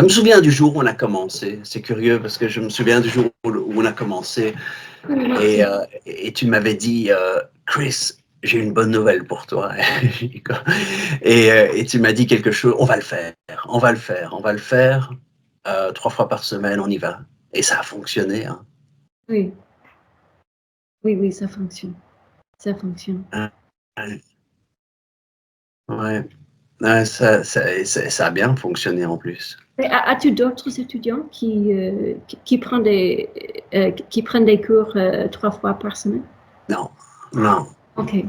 Je me souviens du jour où on a commencé. C'est curieux parce que je me souviens du jour où on a commencé et tu m'avais dit, Chris, j'ai une bonne nouvelle pour toi. Et tu m'as dit quelque chose, on va le faire, on va le faire, on va le faire 3 fois par semaine, on y va. Et ça a fonctionné. Hein. Oui. Oui, ça fonctionne. Ça fonctionne. Ouais. Ouais, ça a bien fonctionné en plus. As-tu d'autres étudiants qui prennent des cours 3 fois par semaine? Non, non. Ok.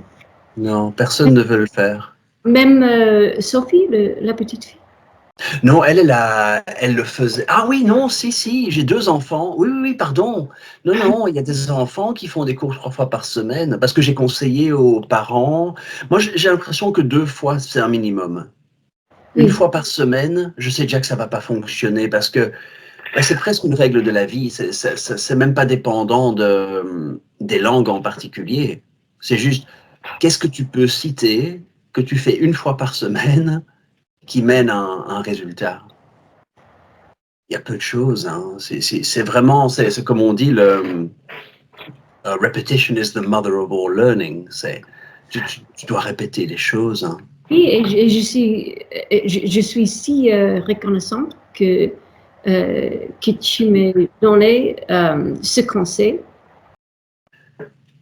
Non, personne ne veut le faire. Même Sophie, la petite fille? Non, elle le faisait. Ah oui, non, si, j'ai 2 enfants. Oui, pardon. Non, il y a des enfants qui font des cours 3 fois par semaine parce que j'ai conseillé aux parents. Moi, j'ai l'impression que 2 fois, c'est un minimum. Une Oui. fois par semaine, je sais déjà que ça va pas fonctionner parce que c'est presque une règle de la vie. C'est même pas dépendant des langues en particulier. C'est juste, qu'est-ce que tu peux citer que tu fais une fois par semaine qui mène à un résultat? Il y a peu de choses. Hein. C'est vraiment, c'est comme on dit, repetition is the mother of all learning. Tu dois répéter les choses. Hein. Oui, et je suis si reconnaissante que tu m'aies donné ce conseil.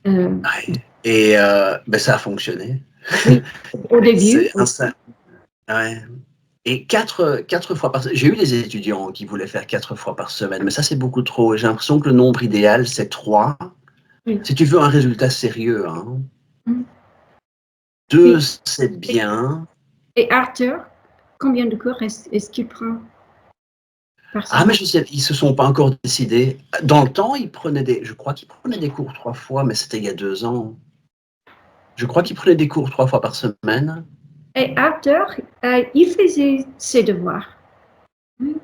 Ouais. Et ça a fonctionné. Oui, au début. Ouais. Et 4 fois par semaine. J'ai eu des étudiants qui voulaient faire 4 fois par semaine, mais ça, c'est beaucoup trop. J'ai l'impression que le nombre idéal, c'est 3. Oui. Si tu veux un résultat sérieux. Hein. Mm. 2, Oui. c'est bien. Et Arthur, combien de cours est-ce qu'il prend par Ah, semaine? mais je sais, ils se sont pas encore décidés. Dans le temps, je crois qu'ils prenaient des cours 3 fois, mais c'était il y a 2 ans. Je crois qu'ils prenaient des cours 3 fois par semaine. Et Arthur, il faisait ses devoirs. Oui.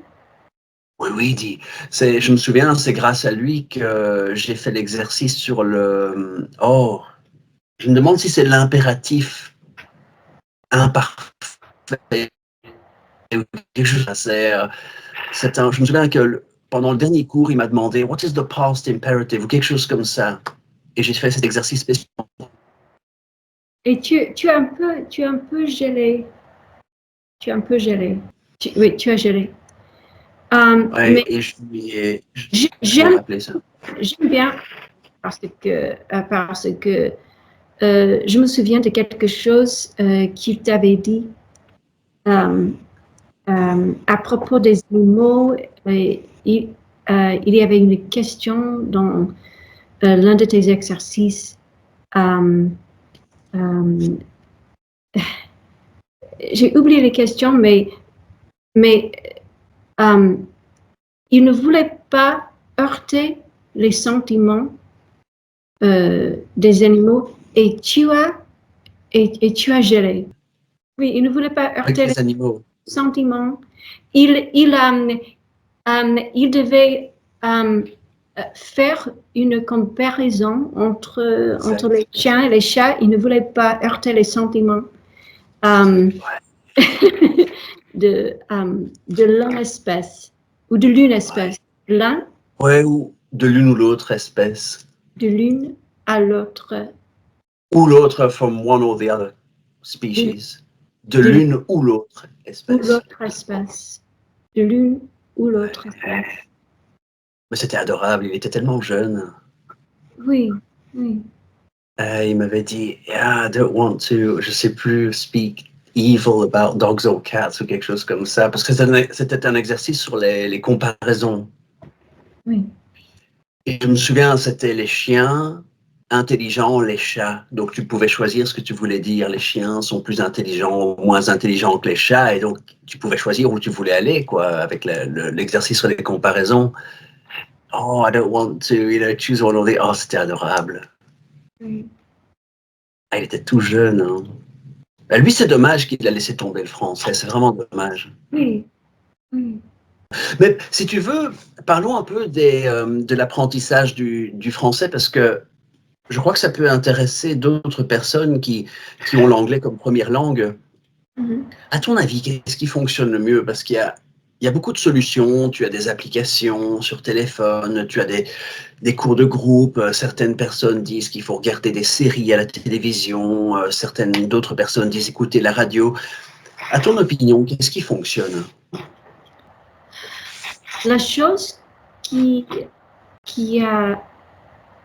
Oui, dit. Je me souviens, c'est grâce à lui que j'ai fait l'exercice sur le. Oh, je me demande si c'est l'impératif imparfait ou quelque chose. Je me souviens que pendant le dernier cours, il m'a demandé What is the past imperative ou quelque chose comme ça. Et j'ai fait cet exercice spécial. Et tu es un peu gelé. Tu es un peu gelé. Oui, tu es gelé. Ouais, Mais et je lui ai j'aime rappelé ça. bien parce que je me souviens de quelque chose qu'il t'avait dit à propos des animaux. Il y avait une question dans l'un de tes exercices. J'ai oublié les questions, mais il ne voulait pas heurter les sentiments des animaux et tu as géré. Oui, il ne voulait pas Avec heurter les les animaux. sentiments. Il devait faire une comparaison entre Exact. les chiens et les chats. Il ne voulait pas heurter les sentiments euh, de l'une espèce ou de l'une espèce. L'un Ouais, ou de l'une ou l'autre espèce. de l'une à l'autre. Ou l'autre, from one or the other species. De De l'une ou l'autre espèce. l'autre espèce. De l'une ou l'autre espèce. Mais c'était adorable, il était tellement jeune. Oui, oui. Il m'avait dit, yeah, I don't want to, je sais plus, speak evil about dogs or cats ou quelque chose comme ça, parce que c'était un exercice sur les comparaisons. Oui. Et je me souviens, c'était les chiens intelligents, les chats. Donc tu pouvais choisir ce que tu voulais dire. Les chiens sont plus intelligents ou moins intelligents que les chats, et donc tu pouvais choisir où tu voulais aller, quoi, avec l'exercice sur les comparaisons. Oh, I don't want to, choose one or the. Oh, c'était adorable. Oui. Ah, il était tout jeune. Hein. Ben, lui, c'est dommage qu'il a laissé tomber le français. C'est vraiment dommage. Oui. Oui. Mais si tu veux, parlons un peu de l'apprentissage du français, parce que je crois que ça peut intéresser d'autres personnes qui ont l'anglais comme première langue. Mhm. À ton avis, qu'est-ce qui fonctionne le mieux? Parce qu'il y a il y a beaucoup de solutions. Tu as des applications sur téléphone, tu as des cours de groupe. Certaines personnes disent qu'il faut regarder des séries à la télévision. D'autres personnes disent écouter la radio. À ton opinion, qu'est-ce qui fonctionne? La chose qui a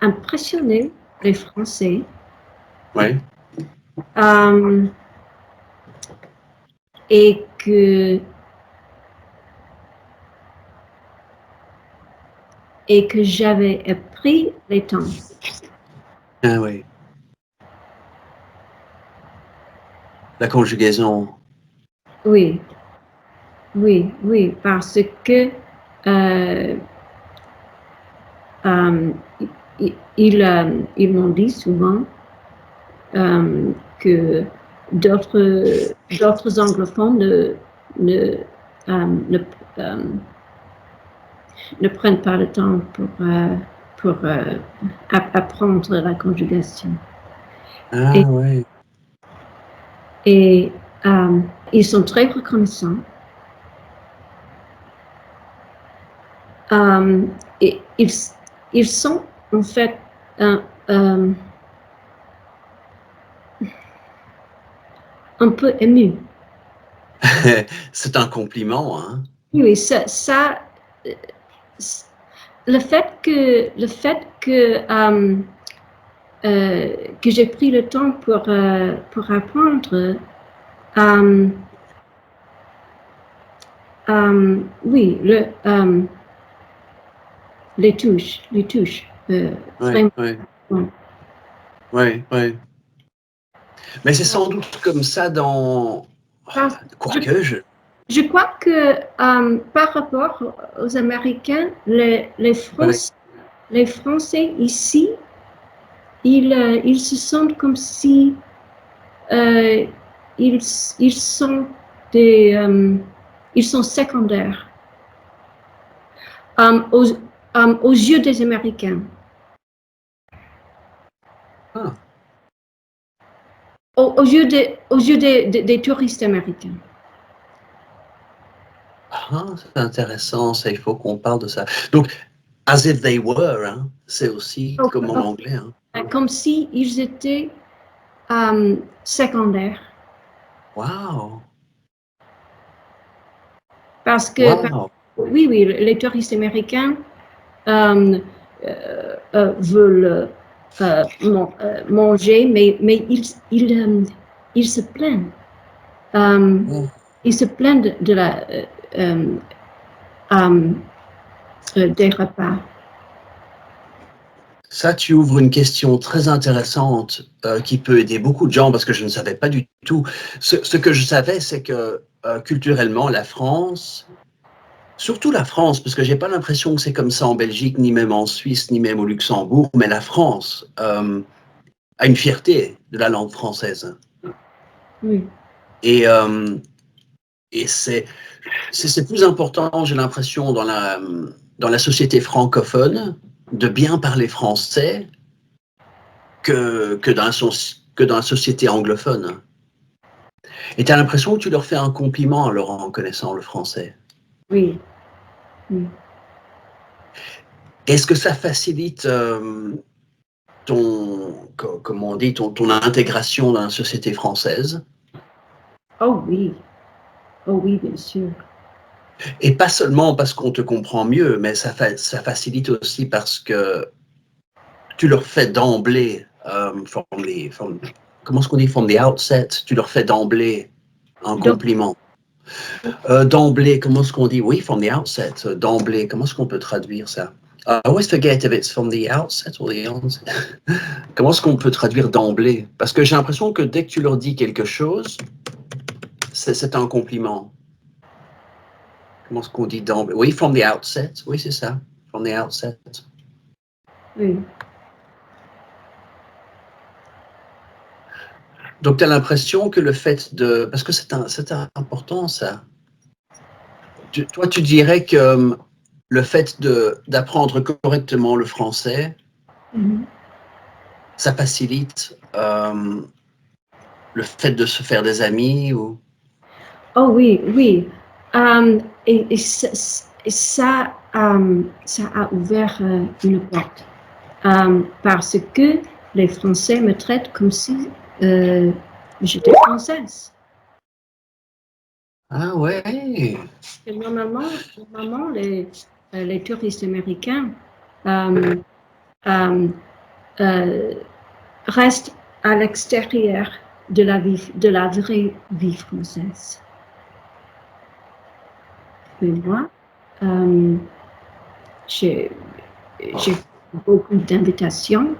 impressionné les Français, Oui. et que j'avais pris le temps. Ah oui. La conjugaison. Oui, oui, oui, parce que ils m'ont dit souvent que d'autres anglophones ne, ne, ne prennent pas le temps pour apprendre la conjugation. Ah oui. Et ils sont très reconnaissants. Et ils sont en fait un peu émus. C'est un compliment, hein? Oui, le fait que j'ai pris le temps pour apprendre, oui, les touches, Oui, vraiment. oui, oui, oui. Mais c'est sans doute comme ça dans... Je, Quoique, je... je crois que par rapport aux Américains, les Oui. Français ici, ils se sentent comme si ils sont ils sont secondaires aux yeux des Américains, Ah, aux yeux des touristes américains. c'est intéressant, ça, il faut qu'on parle de ça. Donc, as if they were, hein, c'est aussi comme en anglais. Hein. Comme si ils étaient secondaires. Wow, Parce que, wow. oui, les touristes américains veulent manger, mais ils se plaignent. Ils se plaignent des repas. Ça, tu ouvres une question très intéressante qui peut aider beaucoup de gens parce que je ne savais pas du tout. Ce que je savais, c'est que culturellement, la France, surtout la France, parce que j'ai pas l'impression que c'est comme ça en Belgique, ni même en Suisse, ni même au Luxembourg, mais la France a une fierté de la langue française. Oui. Et, c'est plus important, j'ai l'impression, dans la société francophone, de bien parler français que dans la société anglophone. Et tu as l'impression que tu leur fais un compliment en leur en connaissant le français. Oui. Oui. Est-ce que ça facilite comment on dit, ton intégration dans la société française? Oh oui. Oh oui, bien sûr. Et pas seulement parce qu'on te comprend mieux, mais ça facilite aussi parce que tu leur fais d'emblée, comment est-ce qu'on dit, from the outset, tu leur fais d'emblée un Donc, compliment. D'emblée, comment est-ce qu'on dit? Oui, from the outset, d'emblée, comment est-ce qu'on peut traduire ça? I always forget if it's from the outset or the onset. Comment est-ce qu'on peut traduire d'emblée? Parce que j'ai l'impression que dès que tu leur dis quelque chose, c'est un compliment. Comment est-ce qu'on dit d'emblée? Oui, from the outset. Oui, c'est ça. From the outset. oui. Donc, tu as l'impression que le fait de... Parce que c'est important, ça. Toi, tu dirais que le fait d'apprendre correctement le français, ça facilite le fait de se faire des amis ou... Oh oui, oui. Et ça a ouvert une porte. Parce que les Français me traitent comme si j'étais française. Ah ouais. Et normalement les touristes américains restent à l'extérieur de la vraie vie française. Mais moi, j'ai beaucoup d'invitations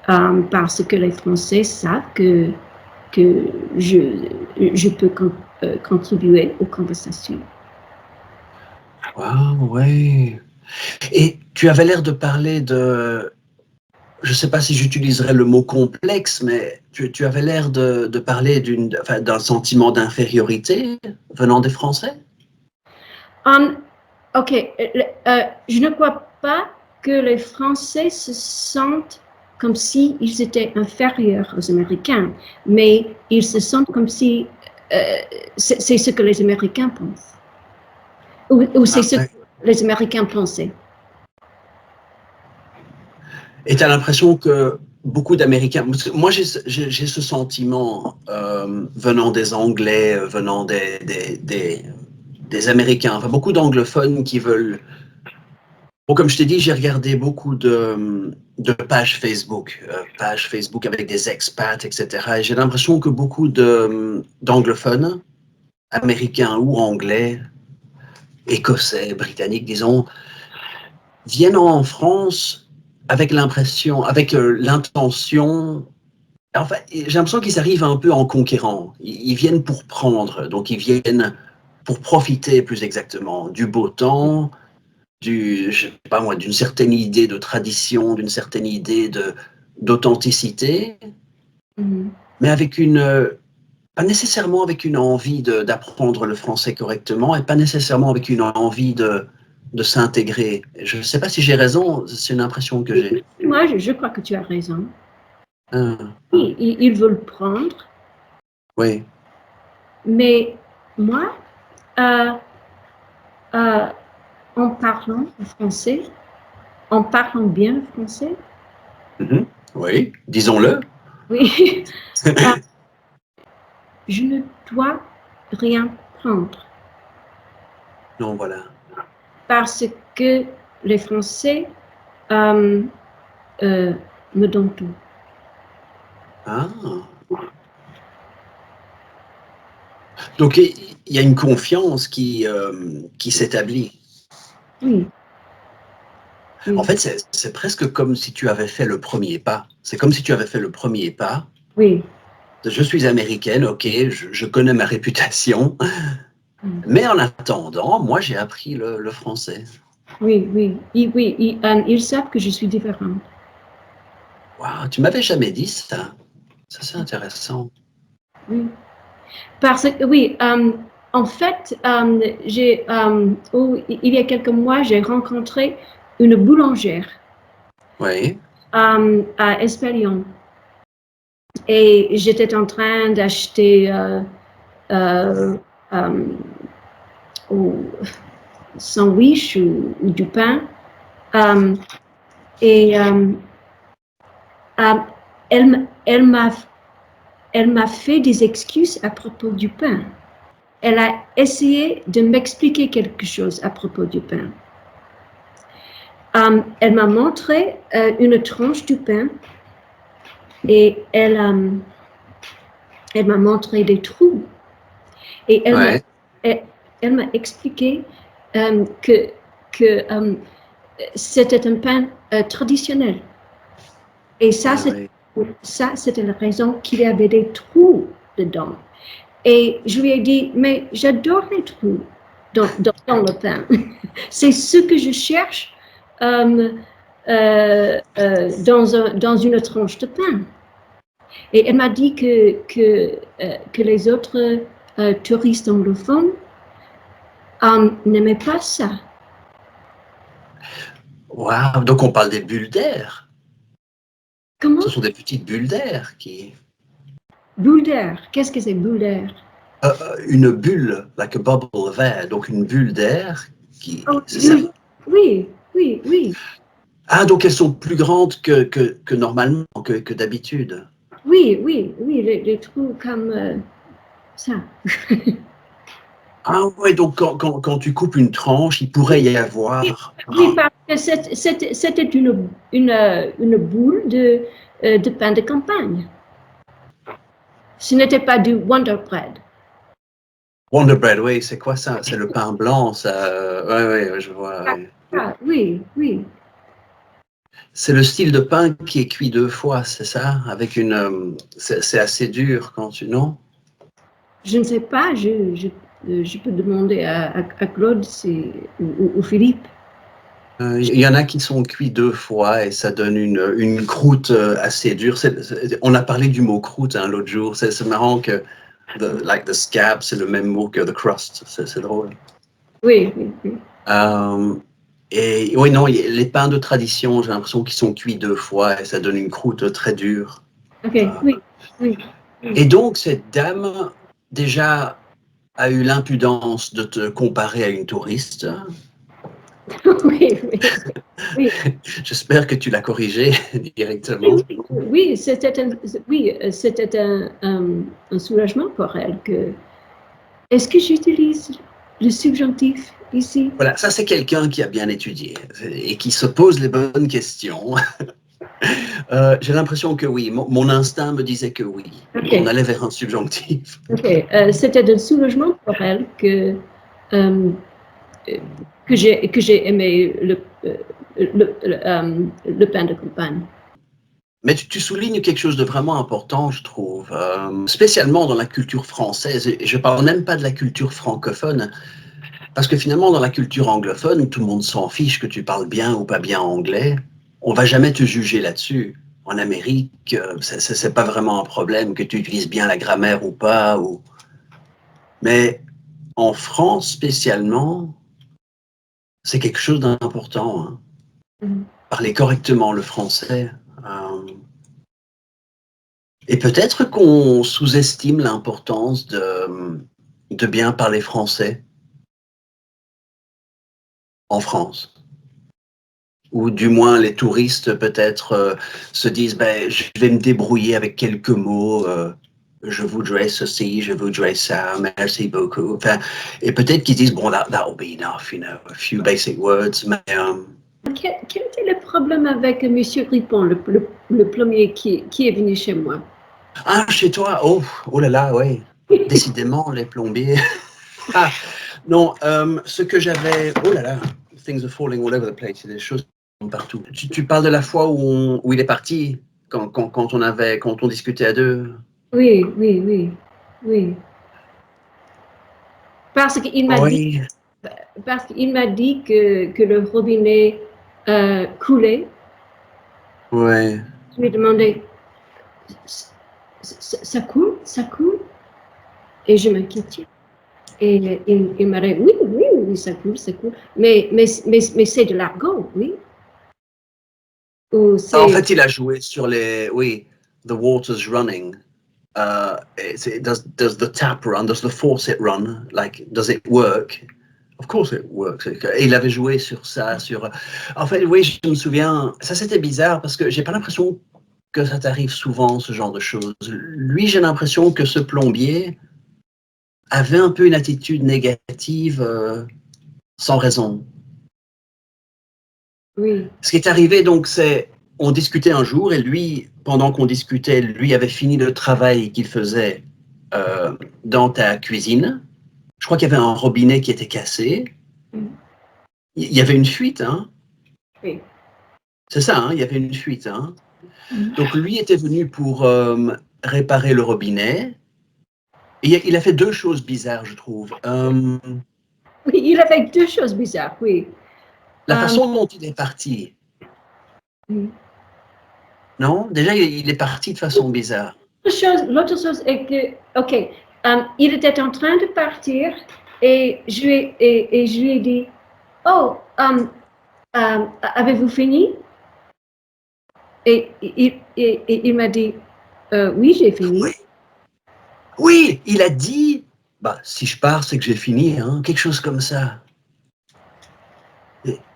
parce que les Français savent que je peux contribuer aux conversations. Ah ouais. Et tu avais l'air de parler de, je ne sais pas si j'utiliserais le mot complexe, mais tu avais l'air de parler d'un sentiment d'infériorité venant des Français? Ok, je ne crois pas que les Français se sentent comme s'ils étaient inférieurs aux Américains, mais ils se sentent comme si c'est ce que les Américains pensent, ou c'est ce que les Américains pensaient. Et tu as l'impression que beaucoup d'Américains, moi j'ai ce sentiment venant des Anglais, venant des Américains, enfin beaucoup d'anglophones qui veulent. Bon, comme je t'ai dit, j'ai regardé beaucoup de pages Facebook avec des expats, etc. Et j'ai l'impression que beaucoup d'anglophones, américains ou anglais, écossais, britanniques, disons, viennent en France avec l'intention. Enfin, j'ai l'impression qu'ils arrivent un peu en conquérant. Ils viennent pour prendre, donc ils viennent pour profiter plus exactement du beau temps, je sais pas moi, d'une certaine idée de tradition, d'une certaine idée d'authenticité, mais avec pas nécessairement avec une envie d'apprendre le français correctement et pas nécessairement avec une envie de s'intégrer. Je ne sais pas si j'ai raison, c'est une impression que j'ai. Moi, je crois que tu as raison. Ah, Ils veulent prendre, oui. mais moi, en parlant français, en parlant bien le français, Oui, disons-le. oui, je ne dois rien prendre. Non, voilà. Parce que les Français me donnent tout. Ah. Donc, il y a une confiance qui s'établit. Oui. Oui. En fait, c'est presque comme si tu avais fait le premier pas. C'est comme si tu avais fait le premier pas. Oui. Je suis américaine, ok, je connais ma réputation, mais en attendant, moi, j'ai appris le français. Oui, oui. Ils savent que je suis différente. Waouh, tu m'avais jamais dit ça. Ça, c'est intéressant. Oui. Parce que, oui, en fait, il y a quelques mois, j'ai rencontré une boulangère Oui. à Espérion. Et j'étais en train d'acheter sandwich ou du pain. Et elle m'a fait des excuses à propos du pain. Elle a essayé de m'expliquer quelque chose à propos du pain. Elle m'a montré une tranche du pain et elle m'a montré des trous. Et elle m'a expliqué que c'était un pain traditionnel. Et ça, c'était la raison qu'il y avait des trous dedans. Et je lui ai dit, mais j'adore les trous dans le pain. C'est ce que je cherche dans une tranche de pain. Et elle m'a dit que les autres touristes anglophones n'aimaient pas ça. Waouh, donc on parle des bulles d'air. Comment? Ce sont des petites bulles d'air qui. Boule d'air. Qu'est-ce que c'est boule d'air? Une bulle, like a bubble d'air, donc une bulle d'air qui, Oh, c'est ça? oui, oui, oui, Ah, donc elles sont plus grandes que normalement, que d'habitude. oui, oui, oui, les trous comme ça. Ah ouais, donc quand tu coupes une tranche, il pourrait y Oui, avoir. oui, parce que c'était une boule de pain de campagne. Ce n'était pas du Wonder Bread. Wonder Bread, oui, c'est quoi ça? C'est le pain blanc, ça. Ouais, je vois. Ouais. Ah, oui, oui. C'est le style de pain qui est cuit 2 fois, c'est ça? Avec c'est assez dur quand tu. Non? Je ne sais pas, je peux demander à Claude ou Philippe. Il y en a qui sont cuits 2 fois et ça donne une croûte assez dure. On a parlé du mot croûte hein, l'autre jour. C'est marrant que like the scab, c'est le même mot que the crust. C'est drôle. Oui, oui, oui. Et oui, non, les pains de tradition, j'ai l'impression qu'ils sont cuits 2 fois et ça donne une croûte très dure. Ok, oui, oui. Et donc, cette dame, déjà, a eu l'impudence de te comparer à une touriste. Oui, oui, oui. J'espère que tu l'as corrigée directement. Oui, c'était un soulagement pour elle. Est-ce que j'utilise le subjonctif ici? Voilà, ça c'est quelqu'un qui a bien étudié et qui se pose les bonnes questions. J'ai l'impression que oui, mon instinct me disait que oui, on Ok, allait vers un subjonctif. ok. C'était un soulagement pour elle euh, que j'ai aimé le pain de campagne. Mais tu soulignes quelque chose de vraiment important, je trouve, spécialement dans la culture française. Et je parle même pas de la culture francophone, parce que finalement, dans la culture anglophone, tout le monde s'en fiche que tu parles bien ou pas bien anglais. On va jamais te juger là-dessus. En Amérique, c'est pas vraiment un problème que tu utilises bien la grammaire ou pas. Mais en France spécialement, c'est quelque chose d'important. Hein. Mhm. Parler correctement le français. Et peut-être qu'on sous-estime l'importance de bien parler français en France. Ou du moins les touristes peut-être se disent ben, je vais me débrouiller avec quelques mots, je voudrais ceci, je voudrais ça, merci beaucoup. Enfin, et peut-être qu'ils disent bon, that'll be enough, a few basic words. Mais, Quel était le problème avec Monsieur Ripon, le plombier qui est venu chez moi? ah, chez toi, oh là là, ouais. Décidément, les plombiers. Ah, non, ce que j'avais, oh là là, things are falling all over the place, il y a des choses partout. Tu parles de la fois où il est parti, quand on discutait à deux. Oui, oui, oui, oui. Parce qu'il m'a dit, Oui, parce qu'il m'a dit que le robinet coulait. ouais. Je lui ai demandé, ça coule, ça coule? Et je m'inquiétais. Et il m'a dit, oui, oui, oui, ça coule, ça coule. Mais c'est de l'argot, oui. Ou En c'est, fait, il a joué sur oui, the water's running. Does the tap run? Does the faucet run? Like, does it work? Of course it works. Et il avait joué sur ça, En fait, oui, je me souviens. Ça, c'était bizarre parce que j'ai pas l'impression que ça t'arrive souvent, ce genre de choses. Lui, j'ai l'impression que ce plombier avait un peu une attitude négative sans raison. oui, Ce qui est arrivé, donc, on discutait un jour et lui, pendant qu'on discutait, lui avait fini le travail qu'il faisait dans ta cuisine. Je crois qu'il y avait un robinet qui était cassé. Il y avait une fuite, hein. oui. C'est ça, hein, il y avait une fuite, hein. Donc lui était venu pour réparer le robinet. Et il a fait 2 choses bizarres, je trouve. Oui, il a fait deux choses bizarres, oui. La façon dont il est parti, Oui. non? Déjà, il est parti de façon bizarre. L'autre chose est que, ok, il était en train de partir et je lui ai dit, oh, avez-vous fini? Et il m'a dit, oui, j'ai fini. Oui, oui, il a dit bah, si je pars, c'est que j'ai fini, hein, quelque chose comme ça.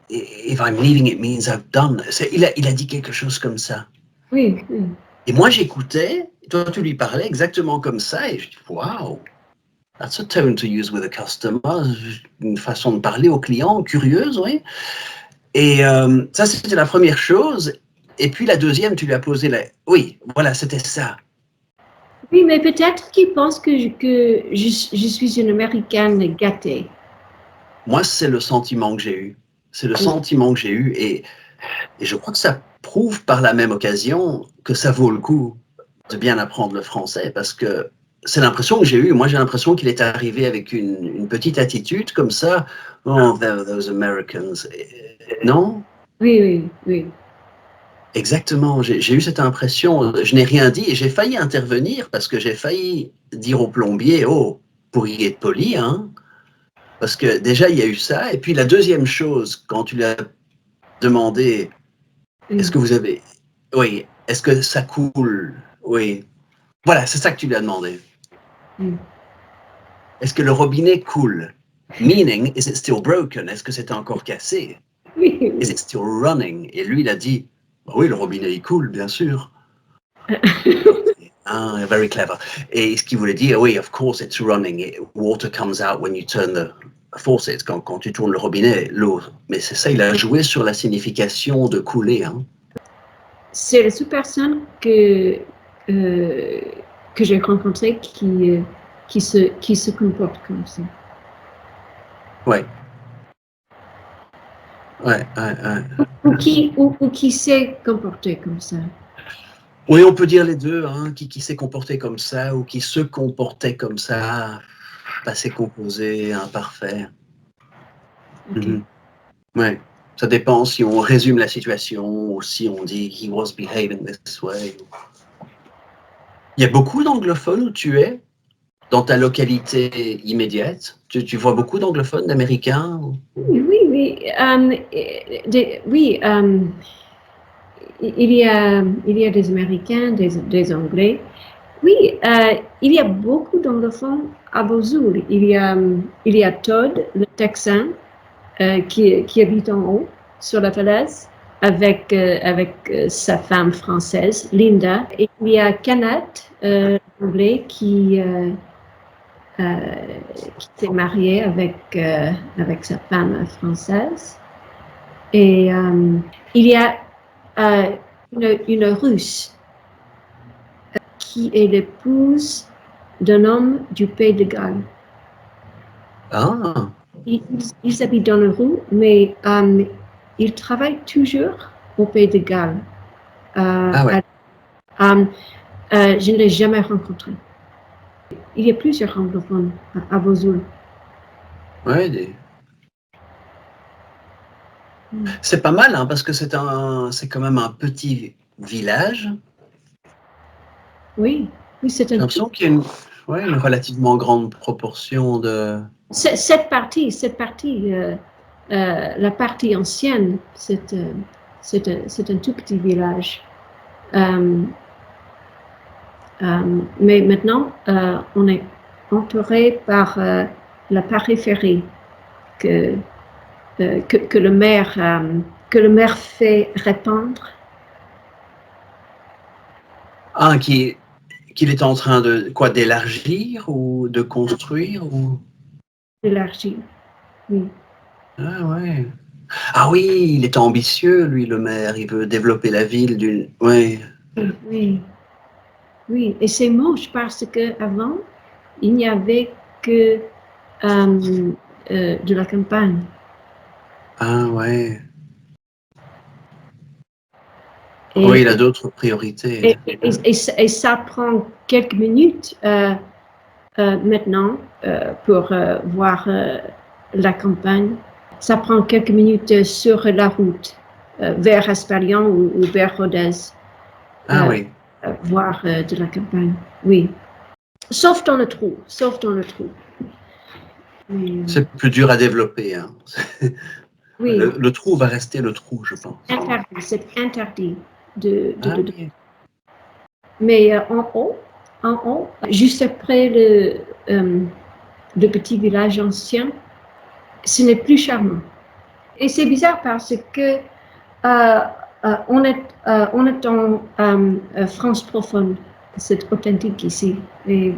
If I'm leaving, it means I've done. Il a dit quelque chose comme ça. Oui, oui. Et moi, j'écoutais, toi, tu lui parlais exactement comme ça, et je dis, wow, that's a tone to use with a customer, une façon de parler au client, curieuse, oui. Et ça, c'était la première chose. Et puis la deuxième, tu lui as posé la... Oui, voilà, c'était ça. Oui, mais peut-être qu'il pense que je suis une Américaine gâtée. Moi, c'est le sentiment que j'ai eu. C'est le sentiment que j'ai eu. Et je crois que ça prouve par la même occasion que ça vaut le coup de bien apprendre le français parce que c'est l'impression que j'ai eue. Moi, j'ai l'impression qu'il est arrivé avec une petite attitude comme ça. Oh, those Americans. Non? Oui, oui, oui. Exactement. J'ai eu cette impression. Je n'ai rien dit et j'ai failli intervenir parce que j'ai failli dire au plombier, oh, pourriez être poli, hein? Parce que déjà, il y a eu ça. Et puis la deuxième chose, quand tu l'as demandé, est-ce que vous avez... Oui, est-ce que ça coule? Oui. Voilà, c'est ça que tu lui as demandé. Mm. Est-ce que le robinet coule? Meaning, is it still broken? Est-ce que c'est encore cassé? Oui, oui. Is it still running? Et lui, il a dit, bah oui, le robinet, il coule, bien sûr. Ah, very clever. Et ce qu'il voulait dire, oui, of course it's running. Water comes out when you turn the faucet. Quand tu tournes le robinet, l'eau. Mais c'est ça, il a joué sur la signification de couler. Hein. C'est la seule personne que j'ai rencontrée qui se comporte comme ça. Ouais. Ouais, ouais, ouais. Ou qui s'est comporté comme ça. Oui, on peut dire les deux, hein, qui s'est comporté comme ça ou qui se comportait comme ça, passé composé, imparfait. Okay. Ouais, ça dépend si on résume la situation ou si on dit he was behaving this way. Il y a beaucoup d'anglophones où tu es, dans ta localité immédiate. Tu vois beaucoup d'anglophones, d'Américains. Oui, oui, oui. Oui, il y a des Américains, des Anglais. Oui, il y a beaucoup d'anglophones à Vesoul. Il y a Todd, le Texan, qui habite en haut, sur la falaise, avec sa femme française, Linda. Et il y a Kenneth, l'anglais, qui s'est marié avec sa femme française. Et il y a une Russe qui est l'épouse d'un homme du Pays de Galles. Ah, Ils habitent dans le rue, mais ils travaillent toujours au Pays de Galles. ah ouais. Je ne l'ai jamais rencontré. Il y a plusieurs anglophones à Vesoul. Ouais, c'est pas mal, hein, parce que c'est quand même un petit village. Oui, oui, c'est J'ai un l'impression qu'il y a une relativement grande proportion de... cette partie, la partie ancienne, c'est un tout petit village. Mais maintenant, on est entouré par la périphérie que le maire fait répandre. Ah, qu'il est en train de quoi, d'élargir ou de construire ou... Élargie, oui. Ah ouais. Ah oui, il est ambitieux, lui, le maire. Il veut développer la ville d'une... Oui. Oui, oui. Et c'est moche parce qu'avant, il n'y avait que de la campagne. Ah ouais. Oui, Et, il a d'autres priorités. et ça prend quelques minutes maintenant pour voir la campagne. Ça prend quelques minutes sur la route vers Espalion ou vers Rodez. Ah oui. Voir de la campagne, oui. Sauf dans le trou, sauf dans le trou. Mais, C'est plus dur à développer. Hein. oui, Le trou va rester le trou, je pense. c'est interdit Ah oui. mais en haut, juste après le petit village ancien, ce n'est plus charmant. Et c'est bizarre parce que on est en France profonde, c'est authentique ici. Et,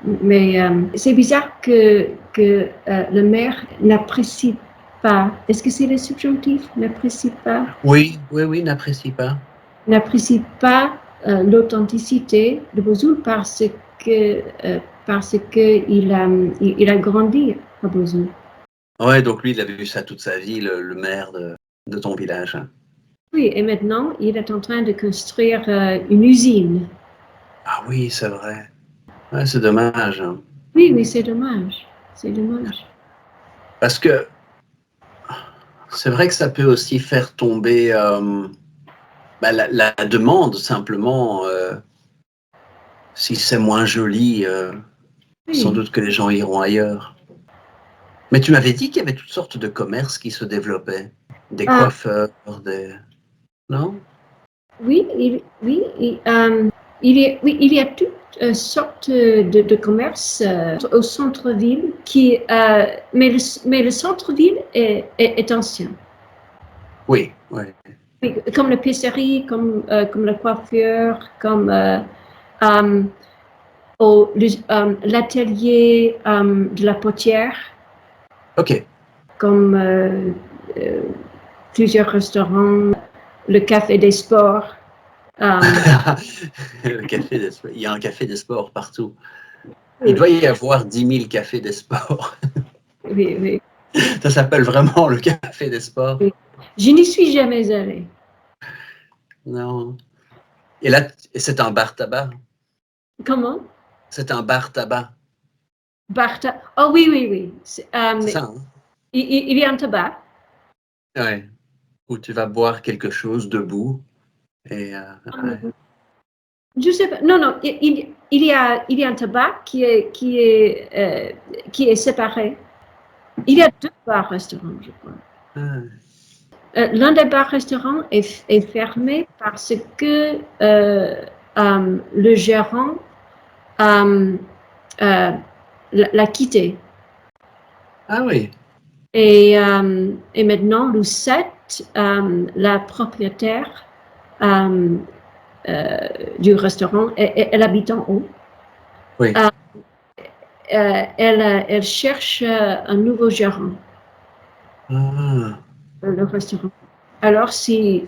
mais c'est bizarre que le maire n'apprécie pas. Est-ce que c'est le subjonctif? N'apprécie pas? Oui, n'apprécie pas. N'apprécie pas l'authenticité de Vesoul parce que il a grandi à Vesoul. Ouais, donc lui, il avait vu ça toute sa vie, le maire de ton village. Oui, et maintenant, il est en train de construire une usine. Ah oui, c'est vrai. Ouais, c'est dommage. Oui, c'est dommage. C'est dommage. Parce que c'est vrai que ça peut aussi faire tomber la demande, simplement. Si c'est moins joli, sans Oui. doute que les gens iront ailleurs. Mais tu m'avais dit qu'il y avait toutes sortes de commerces qui se développaient. Des coiffeurs, des... Non? Oui, il y a toutes sortes de commerces au centre-ville mais le centre-ville est ancien. Oui, oui. Oui, comme l'épicerie, comme la coiffure, comme l'atelier de la potière. OK. Comme plusieurs restaurants, le café des sports. Le café des sports. Il y a un café des sports partout. Il doit y avoir 10 000 cafés des sports. Oui, oui. Ça s'appelle vraiment le café des sports. Oui. Je n'y suis jamais allée. Non. Et là, c'est un bar tabac. Comment? C'est un bar tabac. Oh oui, oui, oui. C'est ça, hein? Il y a un tabac. Ouais. Où tu vas boire quelque chose debout. Et, ouais. Je sais pas. Non, non. Il y a un tabac qui est séparé. Il y a 2 bars-restaurants, je crois. L'un des bars-restaurants est fermé parce que le gérant l'a quitté. Ah oui. Et maintenant, Lucette, la propriétaire du restaurant, elle habite en haut. Oui. Elle cherche un nouveau gérant. Le restaurant. Alors, si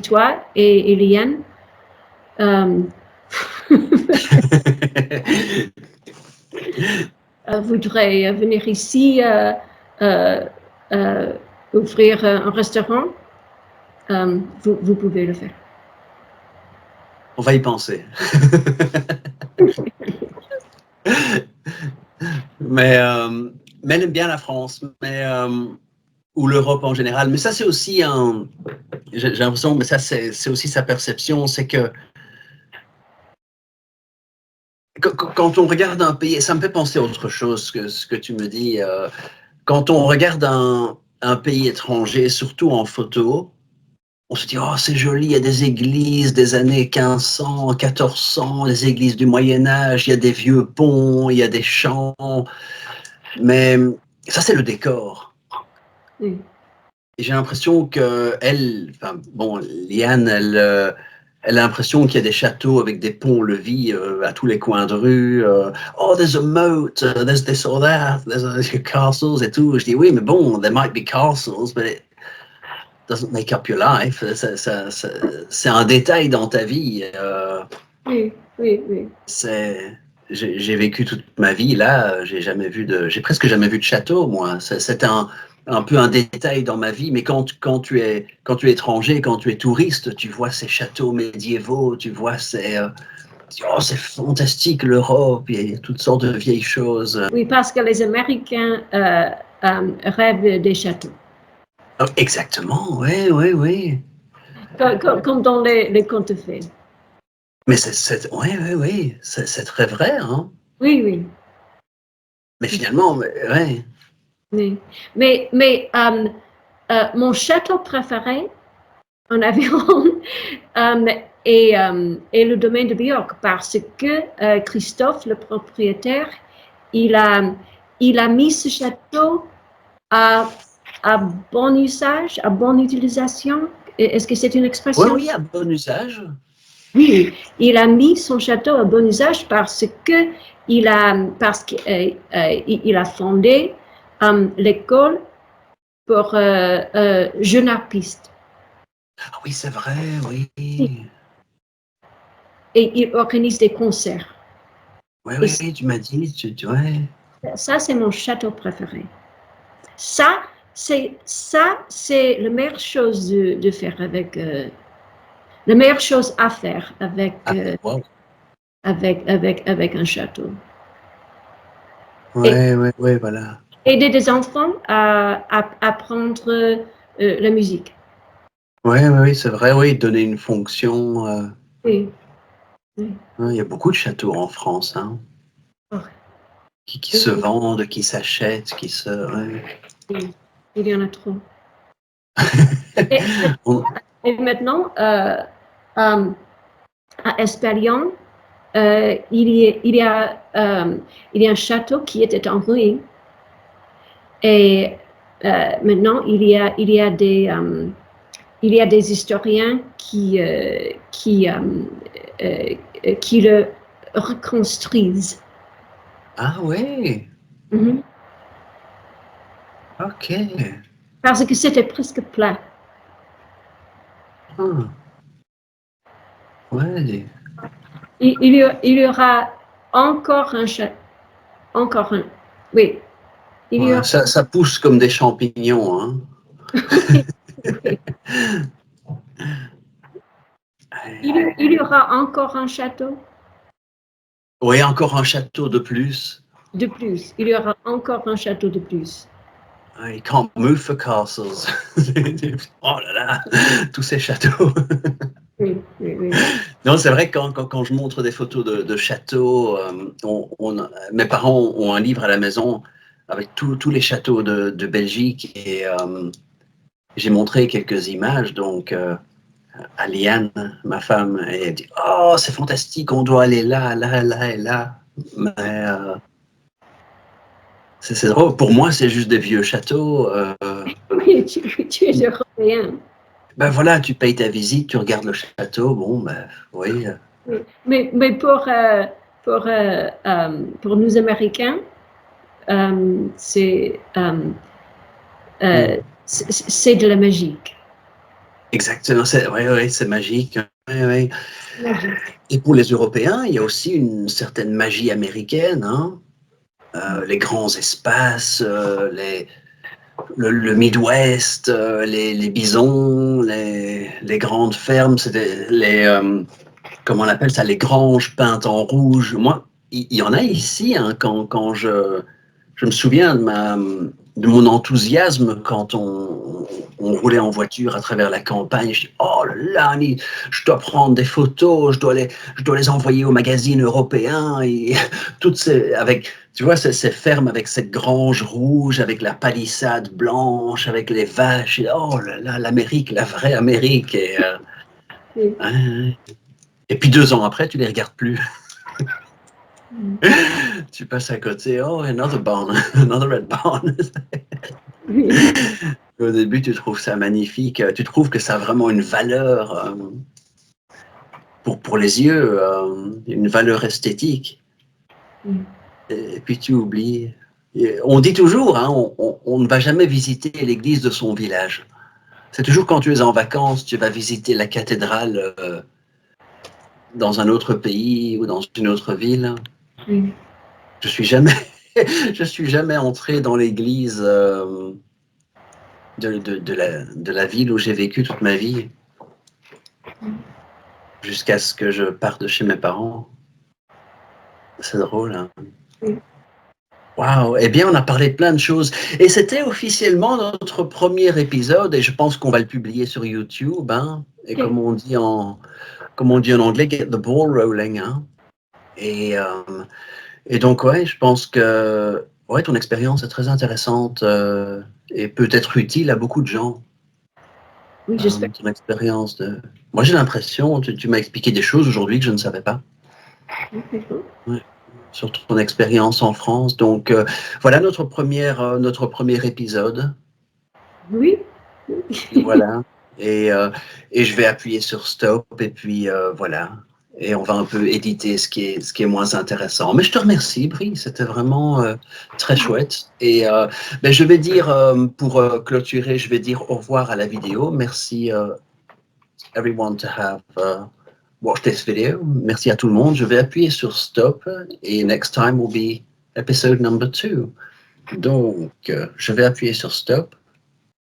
toi et Eliane voudrais venir ici ouvrir un restaurant, vous pouvez le faire. On va y penser. mais elle aime bien la France, ou l'Europe en général. Mais ça, c'est aussi j'ai l'impression, mais ça, c'est aussi sa perception, c'est que quand on regarde un pays, ça me fait penser à autre chose que ce que tu me dis. Quand on regarde un pays étranger, surtout en photo, on se dit, oh, c'est joli, il y a des églises des années 1500, 1400, des églises du Moyen-Âge, il y a des vieux ponts, il y a des champs. Mais ça, c'est le décor. Oui. Et j'ai l'impression que Liane, elle a l'impression qu'il y a des châteaux avec des ponts-levis à tous les coins de rue. Oh, there's a moat, there's this or that, there's castles et tout. Je dis, oui, mais bon, there might be castles, but it doesn't make up your life. C'est un détail dans ta vie. Oui. J'ai vécu toute ma vie là, j'ai presque jamais vu de château, moi. C'est un peu un détail dans ma vie, mais quand tu es étranger, quand tu es touriste, tu vois ces châteaux médiévaux, tu vois oh, c'est fantastique l'Europe, il y a toutes sortes de vieilles choses. Oui, parce que les Américains rêvent des châteaux. Oh, exactement, oui. Comme dans les contes de fées. Mais oui, c'est très vrai, hein. Oui. Mais finalement, ouais. Oui. Mais mon château préféré en Aveyron et le domaine de Björk, parce que Christophe, le propriétaire, il a mis ce château à bon usage, à bonne utilisation. Est-ce que c'est une Oui, expression? oui, à bon usage. Oui, il a mis son château à bon usage parce qu'il a fondé l'école pour jeunes artistes. Ah oui, c'est vrai, oui. Et il organise des concerts. Oui, Et oui, tu m'as dit, ouais. ça, c'est mon château préféré. Ça, c'est la meilleure chose de faire avec, la meilleure chose à faire avec, Ah, wow. avec un château. Et Ouais, ouais, ouais, voilà. aider des enfants à apprendre la musique. Ouais, ouais, oui, c'est vrai, oui, donner une fonction. Oui, oui. Il y a beaucoup de châteaux en France, hein, Oh, qui se oui, vendent, qui s'achètent, qui se. Ouais. oui. Il y en a trop. Et, On- et maintenant, à Espalion, il y a un château qui était en ruine. Et maintenant, il y a des historiens qui le reconstruisent. Ah ouais, Mhm. ok. Parce que c'était presque plat. Ah, ouais. Il y aura encore un château. Encore un. Oui, il y Ouais, aura. ça pousse comme des champignons, hein. Oui. Ouais. Il y aura encore un château Oui, encore un château de plus. de plus. Il y aura encore un château de plus. You can't move for castles. Oh là là, tous ces châteaux. Oui, oui, oui. Non, c'est vrai que quand je montre des photos de châteaux, mes parents ont un livre à la maison avec tous les châteaux de Belgique et j'ai montré quelques images donc à Liane, ma femme, et elle dit oh c'est fantastique, on doit aller là, là, là et là. Mais c'est drôle. Pour moi, c'est juste des vieux châteaux. Oui, tu es européen. Ben voilà, tu payes ta visite, tu regardes le château, bon, ben oui. Oui. Mais pour nous Américains, c'est c'est de la magie. Exactement, c'est magique. Ouais, ouais. Magique. Et pour les Européens, il y a aussi une certaine magie américaine, hein. Les grands espaces, le Midwest, les bisons, les grandes fermes, comment on appelle ça, les granges peintes en rouge. Moi, il y en a ici, hein, quand je me souviens de mon enthousiasme quand on roulait en voiture à travers la campagne. Je dis, oh là là, je dois prendre des photos, je dois les envoyer aux magazines européens et toutes avec, tu vois, ces fermes avec cette grange rouge, avec la palissade blanche, avec les vaches. Et, oh là là, l'Amérique, la vraie Amérique. Oui. Ouais. Et puis 2 ans après, tu les regardes plus. Tu passes à côté, oh, another barn, another red barn. Oui. Au début, tu trouves ça magnifique, tu trouves que ça a vraiment une valeur pour les yeux, une valeur esthétique. Oui. Et puis tu oublies. Et on dit toujours, hein, on ne va jamais visiter l'église de son village. C'est toujours quand tu es en vacances, tu vas visiter la cathédrale dans un autre pays ou dans une autre ville. Oui. Je suis jamais, je suis jamais entré dans l'église de la ville où j'ai vécu toute ma vie, jusqu'à ce que je parte de chez mes parents. C'est drôle, hein. Oui. Waouh! Eh bien, on a parlé de plein de choses. Et c'était officiellement notre premier épisode, et je pense qu'on va le publier sur YouTube, hein. Et Ok. comme on dit en anglais, get the ball rolling, hein. Et, euh, et donc, ouais, je pense que ouais, ton expérience est très intéressante et peut être utile à beaucoup de gens. Oui, j'espère. ton expérience de... Moi, j'ai l'impression, tu m'as expliqué des choses aujourd'hui que je ne savais pas. Ouais, sur ton expérience en France. Donc, voilà notre premier épisode. Oui. Voilà. Et je vais appuyer sur stop et puis voilà. Et on va un peu éditer ce qui est moins intéressant. Mais je te remercie, Brie. C'était vraiment très chouette. Et ben, je vais dire, pour clôturer, je vais dire au revoir à la vidéo. Merci everyone to have watched this video. Merci à tout le monde. Je vais appuyer sur stop et next time will be episode number 2. Donc, je vais appuyer sur stop.